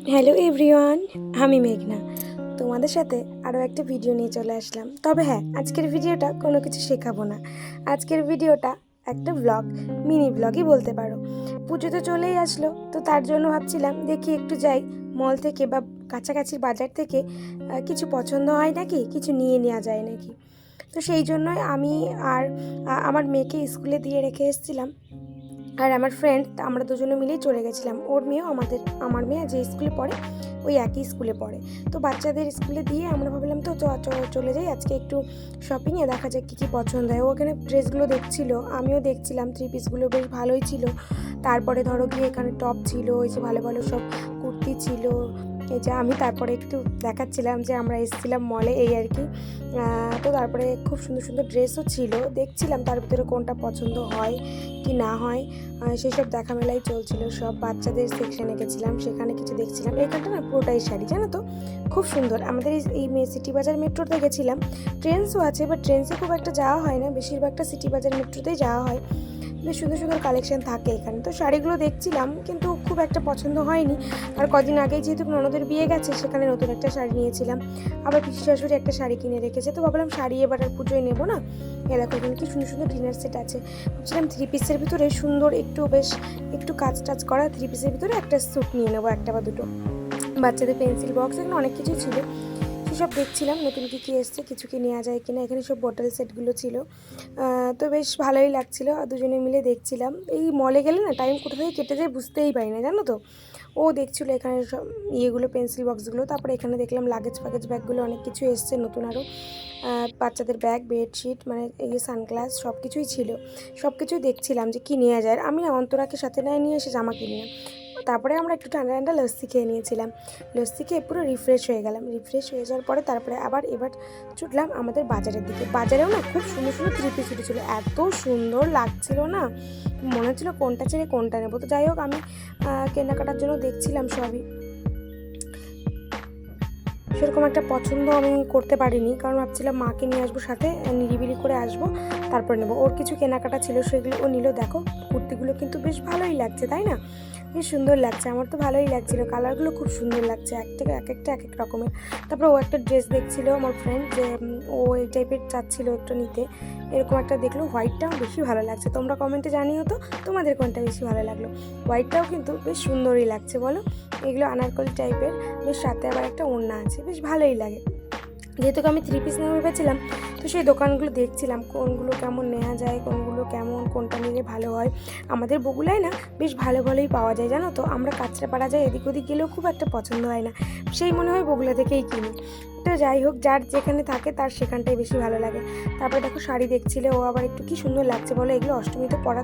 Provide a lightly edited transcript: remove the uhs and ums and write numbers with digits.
Hello everyone, আমি মেঘনা তোমাদের সাথে আরও একটা ভিডিও নিয়ে চলে আসলাম। তবে হ্যাঁ, আজকের ভিডিওটা কোনো কিছু শেখাবো না। আজকের ভিডিওটা একটা ব্লগ, মিনি ব্লগই বলতে পারো। পুজো তো চলেই আসলো, তো তার জন্য ভাবছিলাম দেখি একটু যাই মল থেকে বা কাছাকাছি বাজার থেকে কিছু পছন্দ হয় নাকি, কিছু নিয়ে নেওয়া যায় নাকি। তো সেই জন্যই আমি আর আমার মেয়েকে স্কুলে দিয়ে রেখে এসেছিলাম, আর আমার ফ্রেন্ড আমরা দুজনে মিলেই চলে গেছিলাম। ওর মেয়েও আমার মেয়ে যে স্কুলে পড়ে ওই একই স্কুলে পড়ে। তো বাচ্চাদের স্কুলে দিয়ে আমরা ভাবলাম তো চলে যাই আজকে একটু শপিংয়ে, দেখা যাক কী কী পছন্দ হয়। ওখানে ড্রেসগুলো দেখছিল, আমিও দেখছিলাম, 3 পিসগুলো বেশ ভালোই ছিল। তারপরে ধরো গিয়ে এখানে টপ ছিল, ওই যে ভালো ভালো সব কুর্তি ছিল। এই যে আমি তারপরে একটু দেখাচ্ছিলাম যে আমরা এসেছিলাম মলে, এই আর কি। তো তারপরে খুব সুন্দর সুন্দর ড্রেসও ছিল, দেখছিলাম তার ভিতরে কোনটা পছন্দ হয় কি না হয় সেসব দেখা মেলাই চলছিল। সব বাচ্চাদের সেকশানে গেছিলাম, সেখানে কিছু দেখছিলাম। এখানটা না পুরোটাই শাড়ি, জানো তো, খুব সুন্দর। আমাদের এই সিটি বাজার মেট্রোতে গেছিলাম, ট্রেনসও আছে, বাট ট্রেনসে খুব একটা যাওয়া হয় না, বেশিরভাগটা সিটি বাজার মেট্রোতেই যাওয়া হয়। বেশ সুন্দর সুন্দর কালেকশান থাকে এখানে। তো শাড়িগুলো দেখছিলাম কিন্তু খুব একটা পছন্দ হয়নি। আর কদিন আগেই যেহেতু ননদের বিয়ে গেছে, সেখানে নতুন একটা শাড়ি নিয়েছিলাম। আবার পিসি শাশুড়ি একটা শাড়ি কিনে রেখেছে, তো ভাবলাম শাড়ি এবার আর পুজোয় নেবো না। এরকম এখানে কি সুন্দর সুন্দর ডিনার সেট আছে। ভাবছিলাম 3 পিসের ভিতরে সুন্দর একটু কাজ টাজ করা 3 পিসের ভিতরে একটা স্যুট নিয়ে নেবো, একটা বা দুটো। বাচ্চাদের পেন্সিল বক্স, এখানে অনেক কিছুই ছিল, সেসব দেখছিলাম নতুন কী কী এসছে, কিছু কি নেওয়া যায় কিনা। এখানে সব বটল সেটগুলো ছিল, তো বেশ ভালোই লাগছিলো। দুজনে মিলে দেখছিলাম। এই মলে গেলে না টাইম কোথা থেকে কেটে যায় বুঝতেই পারি না, জানো তো। ও দেখছিলো এখানে সব ইয়েগুলো, পেন্সিল বক্সগুলো। তারপরে এখানে দেখলাম লাগেজ ব্যাগগুলো অনেক কিছু এসছে নতুন আরও। বাচ্চাদের ব্যাগ, বেডশিট, মানে এই সানগ্লাস সব কিছুই ছিল। সব কিছুই দেখছিলাম যে কী নেওয়া যায়। আমি না অন্তরাকে সাথে নিয়ে এসে জামা কিনলাম। তারপরে আমরা একটু ঠান্ডা ঠান্ডা লস্যি খেয়ে নিয়েছিলাম। লস্যি খেয়ে পুরো রিফ্রেশ হয়ে গেলাম। রিফ্রেশ হয়ে যাওয়ার পরে তারপরে এবার ছুটলাম আমাদের বাজারের দিকে। বাজারেও না খুব সুন্দর সুন্দর 3 পিস উঠেছিল, এত সুন্দর লাগছিল না, মনে হচ্ছিল কোনটা ছেড়ে কোনটা নেবো। তো যাই হোক, আমি কেনাকাটার জন্য দেখছিলাম সবই। সেরকম একটা পছন্দ আমি করতে পারিনি, কারণ ভাবছিলাম মাকে নিয়ে আসবো সাথে, নিরিবিলি করে আসবো, তারপর নেবো। ওর কিছু কেনাকাটা ছিল, সেগুলো ও নিল। দেখো কুর্তিগুলো কিন্তু বেশ ভালোই লাগছে, তাই না? বেশ সুন্দর লাগছে, আমার তো ভালোই লাগছিলো। কালারগুলো খুব সুন্দর লাগছে, এক একটা এক এক রকমের। তারপর ও একটা ড্রেস দেখছিল আমার ফ্রেন্ড, যে ও এই টাইপের চাচ্ছিল একটু নিতে। এরকম একটা দেখলো, হোয়াইটটাও বেশি ভালো লাগছে। তোমরা কমেন্টে জানিও তো তোমাদের কোনটা বেশি ভালো লাগলো। হোয়াইটটাও কিন্তু বেশ সুন্দরই লাগছে, বলো। এগুলো আনারকলি টাইপের, বেশ সাথে আবার একটা ওড়না আছে, বেশ ভালোই লাগে। যেহেতু আমি 3 পিস নেওয়া ভেবেছিলাম, তো সেই দোকানগুলো দেখছিলাম কোনগুলো কেমন নেওয়া যায়, কোনগুলো কেমন, কোনটা নিলে ভালো হয়। আমাদের বগুলায় না বেশ ভালো ভালোই পাওয়া যায়, জানো তো। আমরা কাঁচরাপাড়া যাই, এদিক ওদিক গেলেও খুব একটা পছন্দ হয় না, সেই মনে হয় বগুলা থেকেই কিনি। তো যাই হোক, যার যেখানে থাকে তার সেখানটাই বেশি ভালো লাগে। তারপরে দেখো শাড়ি দেখছিলে, ও আবার একটু কি সুন্দর লাগছে বলো। এগুলো অষ্টমীতে পরা